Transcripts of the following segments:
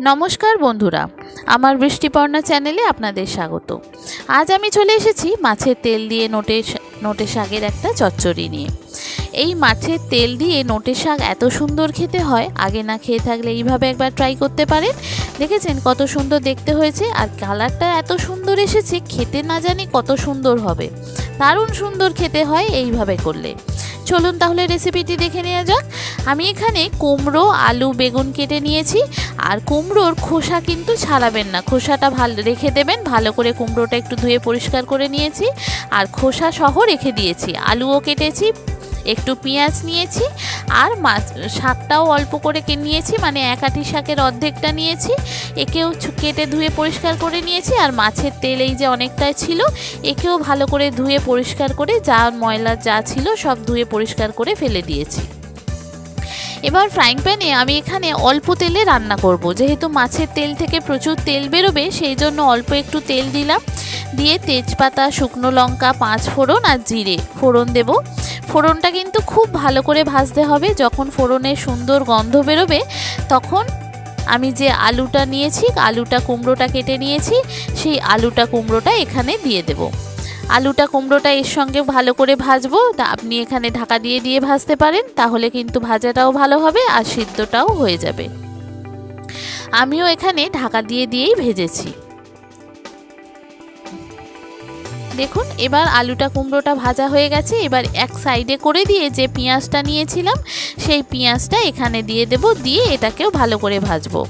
নমস্কার বন্ধুরা, আমার বৃষ্টিপর্ণা চ্যানেলে আপনাদের স্বাগত। আজ আমি চলে এসেছি মাছের তেল দিয়ে নোটে শাকের একটা চচ্চড়ি নিয়ে। এই মাছের তেল দিয়ে নোটে শাক এত সুন্দর খেতে হয়, আগে না খেয়ে থাকলে এইভাবে একবার ট্রাই করতে পারেন। দেখেছেন কত সুন্দর দেখতে হয়েছে, আর কালারটা এত সুন্দর এসেছে, খেতে না জানি কত সুন্দর হবে। দারুণ সুন্দর খেতে হয় এইভাবে করলে। চলুন তাহলে রেসিপিটি দেখে নেওয়া যাক। আমি এখানে কুমড়ো, আলু, বেগুন কেটে নিয়েছি। আর কুমড়োর খোসা কিন্তু ছাড়াবেন না, খোসাটা ভালো রেখে দেবেন। ভালো করে কুমড়োটা একটু ধুয়ে পরিষ্কার করে নিয়েছি আর খোসা সহ রেখে দিয়েছি। আলুও কেটেছি, একটু পেঁয়াজ নিয়েছি, আর শাকটাও অল্প করে নিয়েছি, মানে এক আঁটি শাকের অর্ধেকটা নিয়েছি। একেও কেটে ধুয়ে পরিষ্কার করে নিয়েছি। আর মাছের তেল এই যে অনেকটাই ছিল, একেও ভালো করে ধুয়ে পরিষ্কার করে যা ময়লা যা ছিল সব ধুয়ে পরিষ্কার করে ফেলে দিয়েছি। এবার ফ্রাইং প্যানে আমি এখানে অল্প তেলে রান্না করব, যেহেতু মাছের তেল থেকে প্রচুর তেল বেরোবে, সেই জন্য অল্প একটু তেল দিলাম। দিয়ে তেজপাতা, শুকনো লঙ্কা, 5 ফোড়ন আর জিরে ফোড়ন দেব। ফোড়নটা কিন্তু খুব ভালো করে ভাজতে হবে। যখন ফোড়নের সুন্দর গন্ধ বেরোবে, তখন আমি যে আলুটা নিয়েছি, আলুটা কুমড়োটা কেটে নিয়েছি, সেই আলুটা কুমড়োটা এখানে দিয়ে দেব। আলুটা কুমড়োটা এর সঙ্গে ভালো করে ভাজবো। আপনি এখানে ঢাকা দিয়ে দিয়ে ভাজতে পারেন, তাহলে কিন্তু ভাজাটাও ভালো হবে আর সিদ্ধটাও হয়ে যাবে। আমিও এখানে ঢাকা দিয়ে দিয়েই ভেজেছি। দেখুন এবার আলুটা কুমড়োটা ভাজা হয়ে গেছে। এবার এক সাইডে করে দিয়ে যে পেঁয়াজটা নিয়েছিলাম, সেই পেঁয়াজটা এখানে দিয়ে দেব। দিয়ে এটাকেও ভালো করে ভাজবো।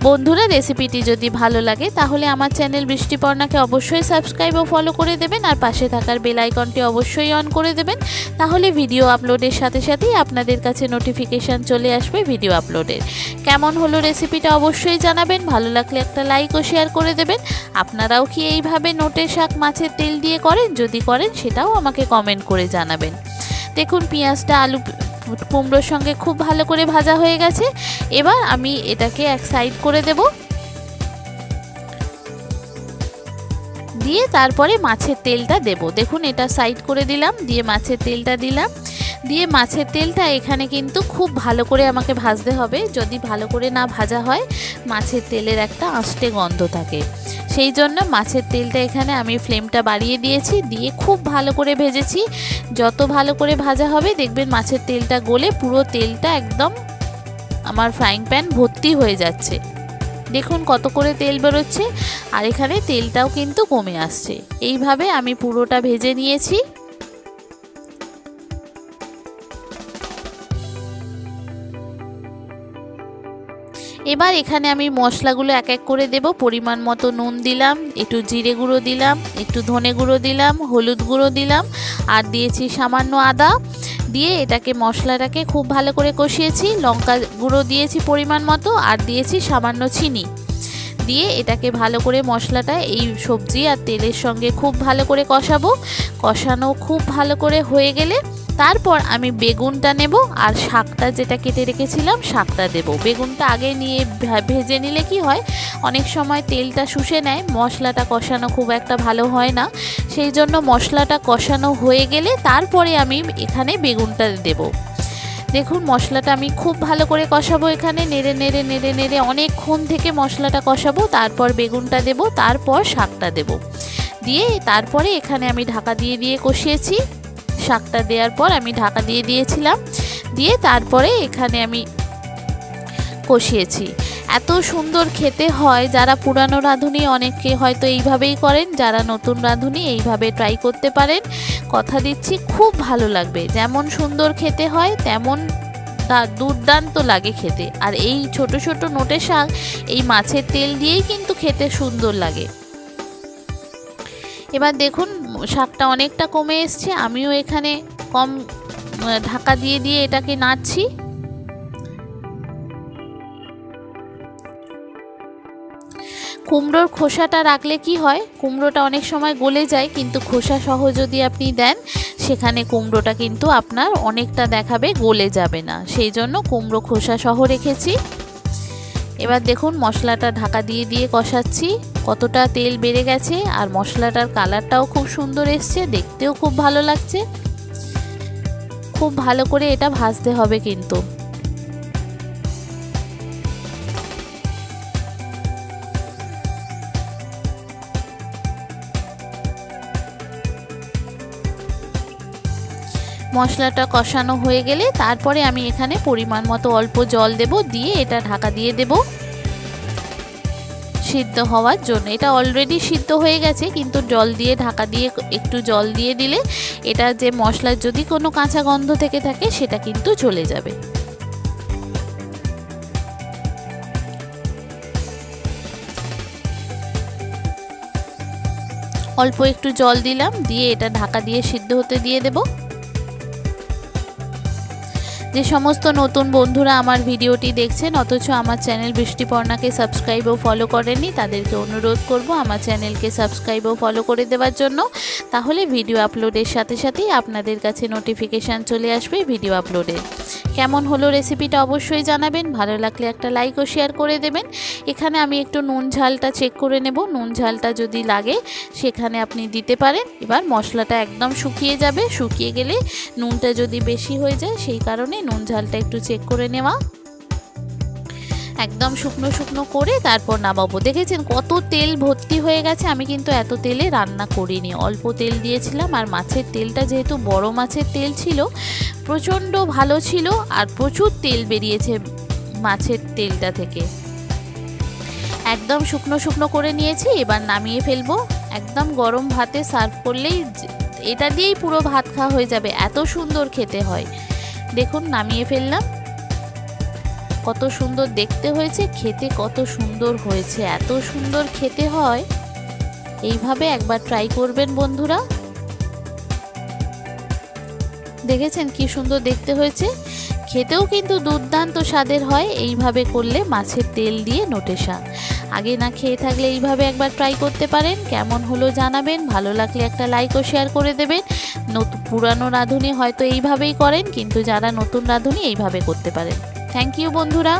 বন্ধুরা, রেসিপিটি যদি ভালো লাগে তাহলে আমার চ্যানেল বৃষ্টিপর্ণাকে অবশ্যই সাবস্ক্রাইব ও ফলো করে দেবেন, আর পাশে থাকার বেল আইকনটি অবশ্যই অন করে দেবেন। তাহলে ভিডিও আপলোডের সাথে সাথেই আপনাদের কাছে নোটিফিকেশান চলে আসবে ভিডিও আপলোডের। কেমন হলো রেসিপিটা অবশ্যই জানাবেন। ভালো লাগলে একটা লাইক ও শেয়ার করে দেবেন। আপনারাও কি এইভাবে নোটে শাক মাছের তেল দিয়ে করেন? যদি করেন সেটাও আমাকে কমেন্ট করে জানাবেন। দেখুন পেঁয়াজটা আলু কুমড়োর সঙ্গে খুব ভালো করে ভাজা হয়ে গেছে। এবার আমি এটাকে এক সাইড করে দেব। দিয়ে তারপরে মাছের তেলটা দেব। দেখুন এটা সাইড করে দিলাম, দিয়ে মাছের তেলটা দিলাম। দিয়ে মাছের তেলটা এখানে কিন্তু খুব ভালো করে আমাকে ভাজতে হবে। যদি ভালো করে না ভাজা হয়, মাছের তেলের একটা আষ্টে গন্ধ থাকে। সেই জন্য মাছের তেলটা এখানে আমি ফ্লেমটা বাড়িয়ে দিয়েছি, দিয়ে খুব ভালো করে ভেজেছি। যত ভালো করে ভাজা হবে, দেখবেন মাছের তেলটা গলে পুরো তেলটা একদম আমার ফ্রাইং প্যান ভর্তি হয়ে যাচ্ছে। দেখুন কত করে তেল বেরোচ্ছে, আর এখানে তেলটাও কিন্তু কমে আসছে। এইভাবে আমি পুরোটা ভেজে নিয়েছি। এবার এখানে আমি মশলাগুলো এক এক করে দেব। পরিমাণ মতো নুন দিলাম, একটু জিরে গুঁড়ো দিলাম, একটু ধনে গুঁড়ো দিলাম, হলুদ গুঁড়ো দিলাম, আর দিয়েছি সামান্য আদা। দিয়ে এটাকে মশলাটাকে খুব ভালো করে কষিয়েছি। লঙ্কা গুঁড়ো দিয়েছি পরিমাণ মতো, আর দিয়েছি সামান্য চিনি। দিয়ে এটাকে ভালো করে মশলাটা এই সবজি আর তেলের সঙ্গে খুব ভালো করে কষাবো। কষানো খুব ভালো করে হয়ে গেলে তারপর আমি বেগুনটা নেব, আর শাকটা যেটা কেটে রেখেছিলাম শাকটা দেব। বেগুনটা আগে নিয়ে ভেজে নিলে কি হয়, অনেক সময় তেলটা শুষে নেয়, মশলাটা কষানো খুব একটা ভালো হয় না। সেই জন্য মশলাটা কষানো হয়ে গেলে তারপরে আমি এখানে বেগুনটা দেব। দেখুন মশলাটা আমি খুব ভালো করে কষাবো। এখানে নেড়ে নেড়ে নেড়ে নেড়ে অনেকক্ষণ থেকে মশলাটা কষাবো। তারপর বেগুনটা দেব, তারপর শাকটা দেব। দিয়ে তারপরে এখানে আমি ঢাকা দিয়ে দিয়ে কষিয়েছি। শাকটা দেওয়ার পর আমি ঢাকা দিয়ে দিয়েছিলাম। দিয়ে তারপরে এখানে আমি কষিয়েছি। এত সুন্দর খেতে হয়। যারা পুরানো রাঁধুনি অনেকে হয়তো এইভাবেই করেন, যারা নতুন রাঁধুনি এইভাবে ট্রাই করতে পারেন। কথা দিচ্ছি খুব ভালো লাগবে। যেমন সুন্দর খেতে হয়, তেমন দুর্দান্ত লাগে খেতে। আর এই ছোট ছোট নোটে শাক এই মাছের তেল দিয়েই কিন্তু খেতে সুন্দর লাগে। এবার দেখুন শাকটা অনেকটা কমে এসছে। আমিও এখানে কম ঢাকা দিয়ে দিয়ে এটাকে নাড়ছি। কুমড়োর খোসাটা রাখলে কি হয়, কুমড়োটা অনেক সময় গলে যায়, কিন্তু খোসা সহ যদি আপনি দেন, সেখানে কুমড়োটা কিন্তু আপনার অনেকটা দেখাবে গলে যাবে না। সেই জন্য কুমড়ো খোসা সহ রেখেছি। এবার দেখুন মশলাটা ঢাকা দিয়ে দিয়ে কষাচ্ছি। কতটা তেল বেড়ে গেছে, আর মশলাটার কালারটাও খুব সুন্দর এসছে, দেখতেও খুব ভালো লাগছে। খুব ভালো করে এটা ভাজতে হবে কিন্তু। মশলাটা কষানো হয়ে গেলে তারপরে আমি এখানে পরিমাণ মতো অল্প জল দেব, দিয়ে এটা ঢাকা দিয়ে দেব সিদ্ধ হওয়ার জন্য। এটা অলরেডি সিদ্ধ হয়ে গেছে, কিন্তু জল দিয়ে ঢাকা দিয়ে একটু জল দিয়ে দিলে এটা যে মশলার যদি কোনো কাঁচা গন্ধ থেকে থাকে সেটা কিন্তু চলে যাবে। অল্প একটু জল দিলাম, দিয়ে এটা ঢাকা দিয়ে সিদ্ধ হতে দিয়ে দেব। যে সমস্ত নতুন বন্ধুরা আমার ভিডিওটি দেখছেন অথচ আমার চ্যানেল বৃষ্টিপর্ণাকে সাবস্ক্রাইব ও ফলো করেননি, তাদেরকে অনুরোধ করব আমার চ্যানেলকে সাবস্ক্রাইব ও ফলো করে দেওয়ার জন্য। তাহলে ভিডিও আপলোডের সাথে সাথেই আপনাদের কাছে নোটিফিকেশান চলে আসবে ভিডিও আপলোডের। কেমন হলো রেসিপিটা অবশ্যই জানাবেন, ভালো লাগলে একটা লাইক ও শেয়ার করে দেবেন। এখানে আমি একটু নুন ঝালটা চেক করে নেব, নুন ঝালটা যদি লাগে সেখানে আপনি দিতে পারেন। এবার মশলাটা একদম শুকিয়ে যাবে, শুকিয়ে গেলে নুনটা যদি বেশি হয়ে যায় সেই কারণে নুন ঝালটা একটু চেক করে নেওয়া। একদম শুকনো শুকনো করে তারপর নামাবো। দেখেছেন কত তেল ভর্তি হয়ে গেছে, আমি কিন্তু এত তেলে রান্না করিনি, অল্প তেল দিয়েছিলাম। আর মাছের তেলটা যেহেতু বড় মাছের তেল ছিল, প্রচণ্ড ভালো ছিল আর প্রচুর তেল বেরিয়েছে মাছের তেলটা থেকে। একদম শুকনো শুকনো করে নিয়েছি, এবার নামিয়ে ফেলবো। একদম গরম ভাতে সার্ভ করলেই এটা দিয়েই পুরো ভাত খাওয়া হয়ে যাবে, এত সুন্দর খেতে হয়। দেখুন নামিয়ে ফেললাম, কত সুন্দর দেখতে হয়েছে, খেতে কত সুন্দর হয়েছে, এত সুন্দর খেতে হয়। এইভাবে একবার ট্রাই করবেন বন্ধুরা। দেখেছেন কি সুন্দর দেখতে হয়েছে, খেতেও কিন্তু দুর্দান্ত স্বাদের হয় এইভাবে করলে মাছের তেল দিয়ে নোটে শাক। আগে না খেয়ে থাকলে এইভাবে একবার ট্রাই করতে পারেন। কেমন হলো জানাবেন, ভালো লাগলে একটা লাইক ও শেয়ার করে দেবেন। পুরানো রাঁধুনি হয়তো এইভাবেই করেন, কিন্তু যারা নতুন রাঁধুনি এইভাবে করতে পারেন। থ্যাংক ইউ বন্ধুরা।